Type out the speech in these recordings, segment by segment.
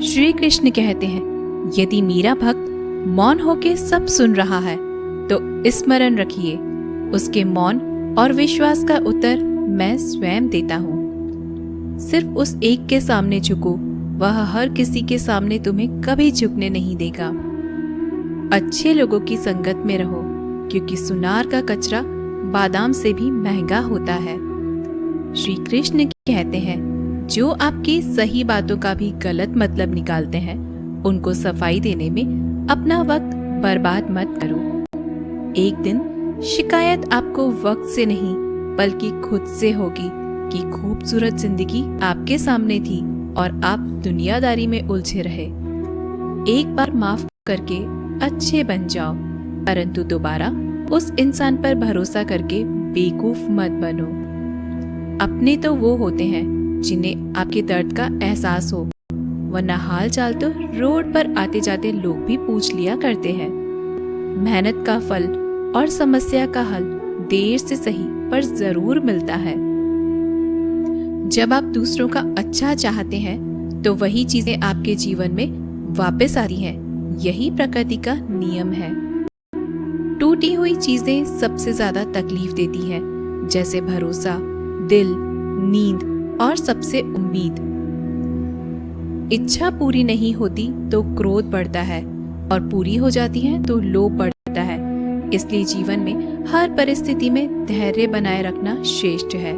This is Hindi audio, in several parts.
श्री कृष्ण कहते हैं, यदि मेरा भक्त मौन होके सब सुन रहा है तो स्मरण रखिए, उसके मौन और विश्वास का उत्तर मैं स्वयं देता हूँ। सिर्फ उस एक के सामने झुको, वह हर किसी के सामने तुम्हें कभी झुकने नहीं देगा। अच्छे लोगों की संगत में रहो, क्योंकि सुनार का कचरा बादाम से भी महंगा होता है। श्री कृष्ण कहते हैं, जो आपकी सही बातों का भी गलत मतलब निकालते हैं, उनको सफाई देने में अपना वक्त बर्बाद मत करो। एक दिन शिकायत आपको वक्त से नहीं बल्कि खुद से होगी कि खूबसूरत जिंदगी आपके सामने थी और आप दुनियादारी में उलझे रहे। एक बार माफ करके अच्छे बन जाओ, परंतु दोबारा उस इंसान पर भरोसा करके बेवकूफ मत बनो। अपने तो वो होते हैं जिन्हें आपके दर्द का एहसास हो, वरना हाल चाल तो रोड पर आते जाते लोग भी पूछ लिया करते हैं। मेहनत का फल और समस्या का हल देर से सही पर जरूर मिलता है। जब आप दूसरों का अच्छा चाहते हैं तो वही चीजें आपके जीवन में वापस आती हैं। यही प्रकृति का नियम है। टूटी हुई चीजें सबसे ज्यादा तकलीफ देती हैं, जैसे भरोसा, दिल, नींद और सबसे उम्मीद। इच्छा पूरी नहीं होती तो क्रोध बढ़ता है और पूरी हो जाती है तो लोभ बढ़ता है। इसलिए जीवन में हर परिस्थिति में धैर्य बनाए रखना श्रेष्ठ है।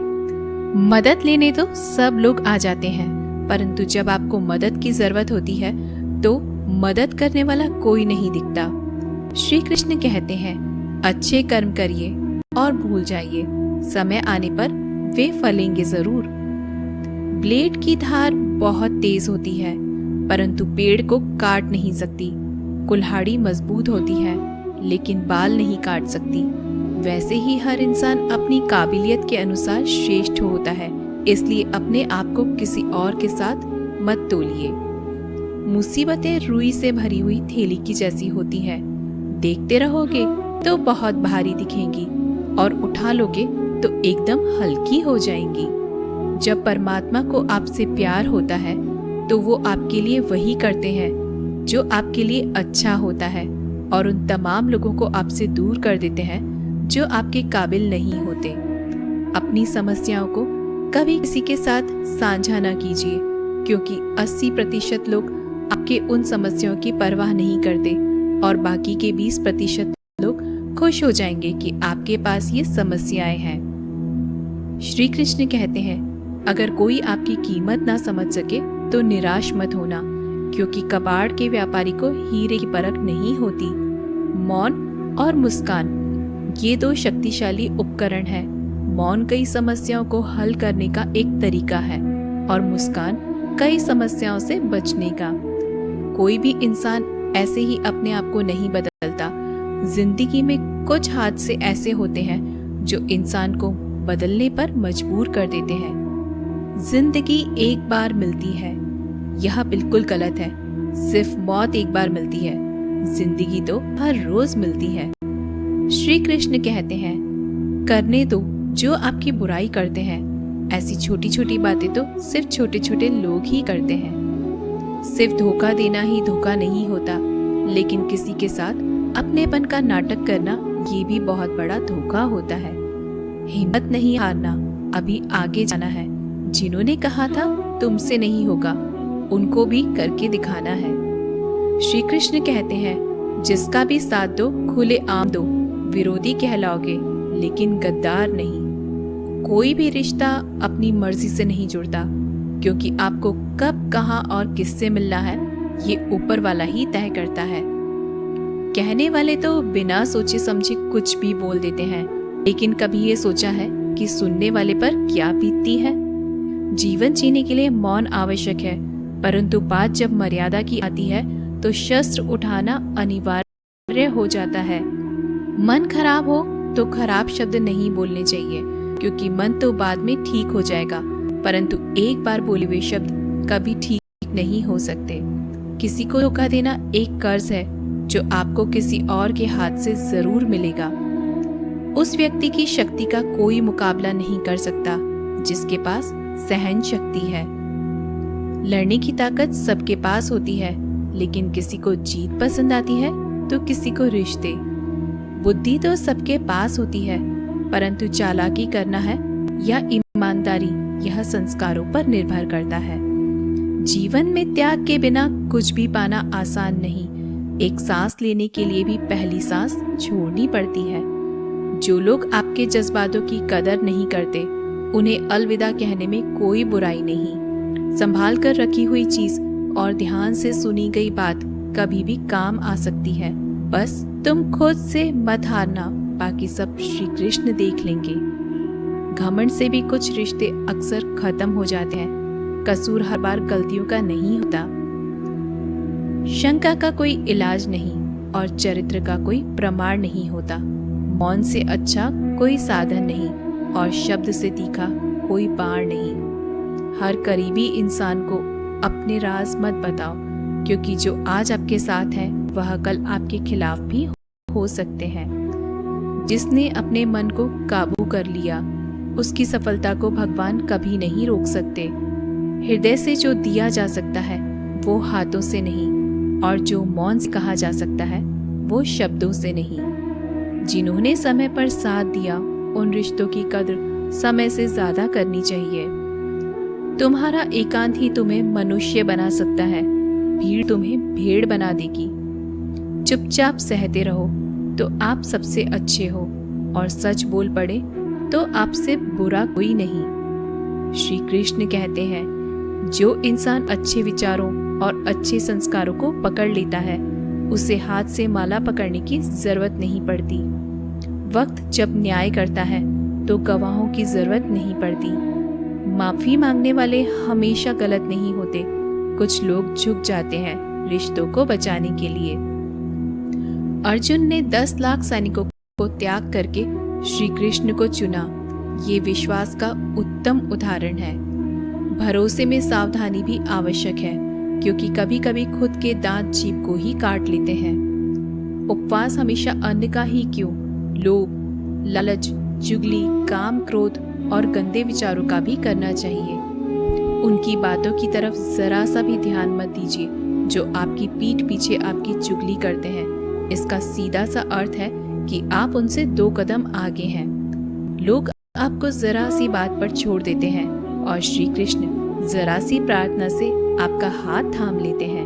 मदद लेने तो सब लोग आ जाते हैं, परंतु जब आपको मदद की जरूरत होती है तो मदद करने वाला कोई नहीं दिखता। श्री कृष्ण कहते हैं, अच्छे कर्म करिए और भूल जाइए, समय आने पर वे फलेंगे जरूर। ब्लेड की धार बहुत तेज होती है, परंतु पेड़ को काट नहीं सकती। कुल्हाड़ी मजबूत होती है, लेकिन बाल नहीं काट सकती। वैसे ही हर इंसान अपनी काबिलियत के अनुसार श्रेष्ठ होता है, इसलिए अपने आप को किसी और के साथ मत तोलिए। मुसीबतें रुई से भरी हुई थैली की जैसी होती है, देखते रहोगे तो बहुत भारी दिखेंगी और उठा लोगे तो एकदम हल्की हो जाएंगी। जब परमात्मा को आपसे प्यार होता है तो वो आपके लिए वही करते हैं जो आपके लिए अच्छा होता है, और उन तमाम लोगों को आपसे दूर कर देते हैं जो आपके काबिल नहीं होते। अपनी समस्याओं को कभी किसी के साथ साझा न कीजिए, क्योंकि 80% लोग आपके उन समस्याओं की परवाह नहीं करते और बाकी के 20% लोग खुश हो जाएंगे कि आपके पास ये समस्याएं हैं। श्री कृष्ण कहते हैं, अगर कोई आपकी कीमत ना समझ सके तो निराश मत होना, क्योंकि कबाड़ के व्यापारी को हीरे की परख नहीं होती। मौन और मुस्कान ये दो शक्तिशाली उपकरण हैं। मौन कई समस्याओं को हल करने का एक तरीका है और मुस्कान कई समस्याओं से बचने का। कोई भी इंसान ऐसे ही अपने आप को नहीं बदलता। जिंदगी में कुछ हादसे ऐसे होते हैं जो इंसान को बदलने पर मजबूर कर देते हैं। जिंदगी एक बार मिलती है, यह बिल्कुल गलत है। सिर्फ मौत एक बार मिलती है, जिंदगी तो हर रोज मिलती है। श्री कृष्ण कहते हैं, करने दो जो आपकी बुराई करते हैं। ऐसी छोटी छोटी बातें तो सिर्फ छोटे छोटे लोग ही करते हैं। सिर्फ धोखा देना ही धोखा नहीं होता, लेकिन किसी के साथ अपनेपन का नाटक करना ये भी बहुत बड़ा धोखा होता है। हिम्मत नहीं हारना, अभी आगे जाना है। जिन्होंने कहा था तुमसे नहीं होगा, उनको भी करके दिखाना है। श्री कृष्ण कहते हैं, जिसका भी साथ दो खुले आम दो, विरोधी कहलाओगे लेकिन गद्दार नहीं। कोई भी रिश्ता अपनी मर्जी से नहीं जुड़ता, क्योंकि आपको कब, कहां और किससे मिलना है ये ऊपर वाला ही तय करता है। कहने वाले तो बिना सोचे समझे कुछ भी बोल देते हैं, लेकिन कभी ये सोचा है कि सुनने वाले पर क्या बीतती है। जीवन जीने के लिए मौन आवश्यक है, परंतु बात जब मर्यादा की आती है तो शस्त्र उठाना अनिवार्य हो जाता है। मन खराब हो तो खराब शब्द नहीं बोलने चाहिए, क्योंकि मन तो बाद में ठीक हो जाएगा, परंतु एक बार बोले हुए शब्द कभी ठीक नहीं हो सकते। किसी को धोखा देना एक कर्ज है जो आपको किसी और के हाथ से जरूर मिलेगा। उस व्यक्ति की शक्ति का कोई मुकाबला नहीं कर सकता जिसके पास सहन शक्ति है। लड़ने की ताकत सबके पास होती है, लेकिन किसी को जीत पसंद आती है तो किसी को रिश्ते। बुद्धि तो सबके पास होती है, परंतु चालाकी करना है या ईमानदारी, यह संस्कारों पर निर्भर करता है। जीवन में त्याग के बिना कुछ भी पाना आसान नहीं। एक सांस लेने के लिए भी पहली सांस छोड़नी पड़ती है। जो लोग आपके जज्बातों की कदर नहीं करते, उन्हें अलविदा कहने में कोई बुराई नहीं। संभाल कर रखी हुई चीज और ध्यान से सुनी गई बात कभी भी काम आ सकती है। बस तुम खुद से मत हारना, बाकी सब श्री कृष्ण देख लेंगे। घमंड से भी कुछ रिश्ते अक्सर खत्म हो जाते हैं। कसूर हर बार गलतियों का नहीं होता। शंका का कोई इलाज नहीं और चरित्र का कोई प्रमाण नहीं होता। मौन से अच्छा कोई साधन नहीं और शब्द से तीखा कोई बाण नहीं। हर करीबी इंसान को अपने राज मत बताओ, क्योंकि जो आज आपके साथ है वह कल आपके खिलाफ भी हो सकते हैं। जिसने अपने मन को काबू कर लिया, उसकी सफलता को भगवान कभी नहीं रोक सकते। हृदय से जो दिया जा सकता है वो हाथों से नहीं, और जो मौन से कहा जा सकता है वो शब्दों से नहीं। जिन्होंने समय पर साथ दिया, उन रिश्तों की कद्र समय से ज्यादा करनी चाहिए। तुम्हारा एकांत ही तुम्हें मनुष्य बना सकता है, भीड़ तुम्हें भेड़ बना देगी। चुपचाप सहते रहो तो आप सबसे अच्छे हो, और सच बोल पड़े तो आपसे बुरा कोई नहीं। श्री कृष्ण कहते हैं, जो इंसान अच्छे विचारों और अच्छे संस्कारों को पकड़ लेता है, उसे हाथ से माला पकड़ने की जरूरत नहीं पड़ती। वक्त जब न्याय करता है तो गवाहों की जरूरत नहीं पड़ती। माफी मांगने वाले हमेशा गलत नहीं होते। कुछ लोग झुक जाते हैं रिश्तों को बचाने के लिए। अर्जुन ने 10 लाख सैनिकों को त्याग करके श्री कृष्ण को चुना। ये विश्वास का उत्तम उदाहरण है। भरोसे में सावधानी भी आवश्यक है, क्योंकि कभी कभी खुद के दांत जीभ को ही काट लेते हैं। उपवास हमेशा अन्न का ही क्यों, लोभ, लालच, चुगली, काम, क्रोध और गंदे विचारों का भी करना चाहिए। उनकी बातों की तरफ जरा सा भी ध्यान मत दीजिए जो आपकी पीठ पीछे आपकी चुगली करते हैं। इसका सीधा सा अर्थ है कि आप उनसे 2 कदम आगे हैं। लोग आपको जरा सी बात पर छोड़ देते हैं और श्री कृष्ण जरा सी प्रार्थना से आपका हाथ थाम लेते हैं।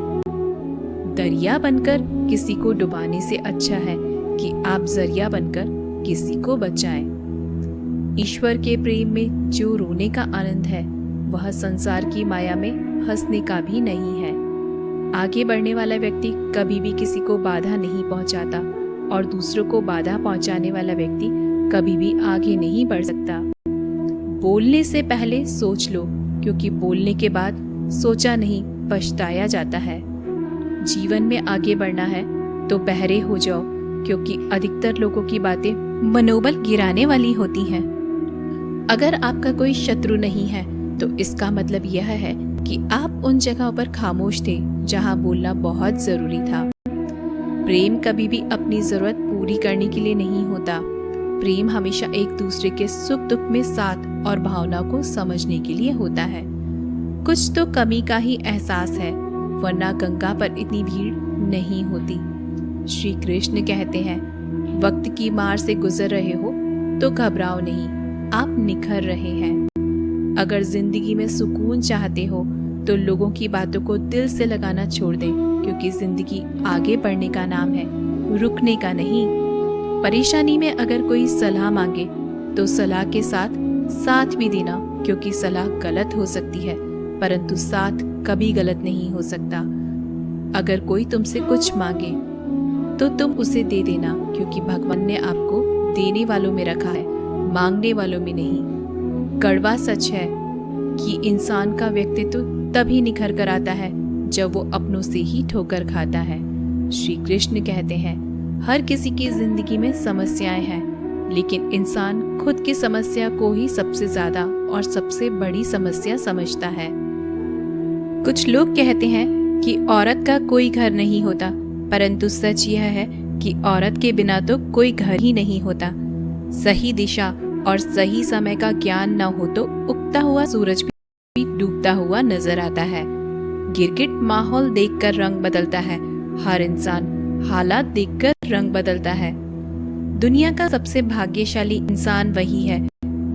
दरिया बनकर किसी को डुबाने से अच्छा है कि आप जरिया बनकर किसी को बचाएं। ईश्वर के प्रेम में जो रोने का आनंद है, वह संसार की माया में हंसने का भी नहीं है। आगे बढ़ने वाला व्यक्ति कभी भी किसी को बाधा नहीं पहुंचाता, और दूसरों को बाधा पहुंचाने वाला व्यक्ति कभी भी आगे नहीं बढ़ सकता। बोलने से पहले सोच लो, क्योंकि बोलने के बाद सोचा नहीं पछताया जाता है। जीवन में आगे बढ़ना है तो बहरे हो जाओ, क्योंकि अधिकतर लोगों की बातें मनोबल गिराने वाली होती हैं। अगर आपका कोई शत्रु नहीं है तो इसका मतलब यह है कि आप उन जगहों पर खामोश थे जहां बोलना बहुत जरूरी था। प्रेम कभी भी अपनी जरूरत पूरी करने के लिए नहीं होता। प्रेम हमेशा एक दूसरे के सुख दुख में साथ और भावना को समझने के लिए होता है। कुछ तो कमी का ही एहसास है, वरना गंगा पर इतनी भीड़ नहीं होती। श्री कृष्ण कहते हैं, वक्त की मार से गुजर रहे हो तो घबराओ नहीं, आप निखर रहे हैं। अगर जिंदगी में सुकून चाहते हो तो लोगों की बातों को दिल से लगाना छोड़ दें, क्योंकि जिंदगी आगे बढ़ने का नाम है, रुकने का नहीं। परेशानी में अगर कोई सलाह मांगे तो सलाह के साथ साथ भी देना, क्योंकि सलाह गलत हो सकती है परंतु साथ कभी गलत नहीं हो सकता। अगर कोई तुमसे कुछ मांगे तो तुम उसे दे देना, क्योंकि भगवान ने आपको देने वालों में रखा है, मांगने वालों में नहीं। कड़वा सच है कि इंसान का व्यक्तित्व तभी निखर कर आता है जब वो अपनों से ही ठोकर खाता है। श्री कृष्ण कहते हैं, हर किसी की जिंदगी में समस्याएं हैं, लेकिन इंसान खुद की समस्या को ही सबसे ज्यादा और सबसे बड़ी समस्या समझता है। कुछ लोग कहते हैं कि औरत का कोई घर नहीं होता, परंतु सच यह है कि औरत के बिना तो कोई घर ही नहीं होता। सही दिशा और सही समय का ज्ञान न हो तो उगता हुआ सूरज भी डूबता हुआ नजर आता है। गिरगिट माहौल देखकर रंग बदलता है, हर इंसान हालात देखकर रंग बदलता है। दुनिया का सबसे भाग्यशाली इंसान वही है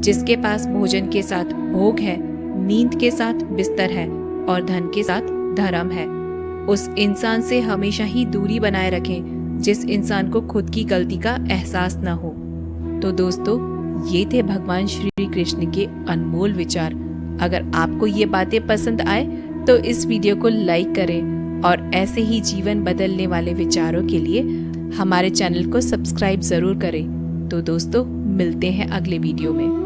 जिसके पास भोजन के साथ भोग है, नींद के साथ बिस्तर है और धन के साथ धर्म है। उस इंसान से हमेशा ही दूरी बनाए रखें जिस इंसान को खुद की गलती का एहसास न हो। तो दोस्तों, ये थे भगवान श्री कृष्ण के अनमोल विचार। अगर आपको ये बातें पसंद आए तो इस वीडियो को लाइक करें और ऐसे ही जीवन बदलने वाले विचारों के लिए हमारे चैनल को सब्सक्राइब जरूर करें। तो दोस्तों, मिलते हैं अगले वीडियो में।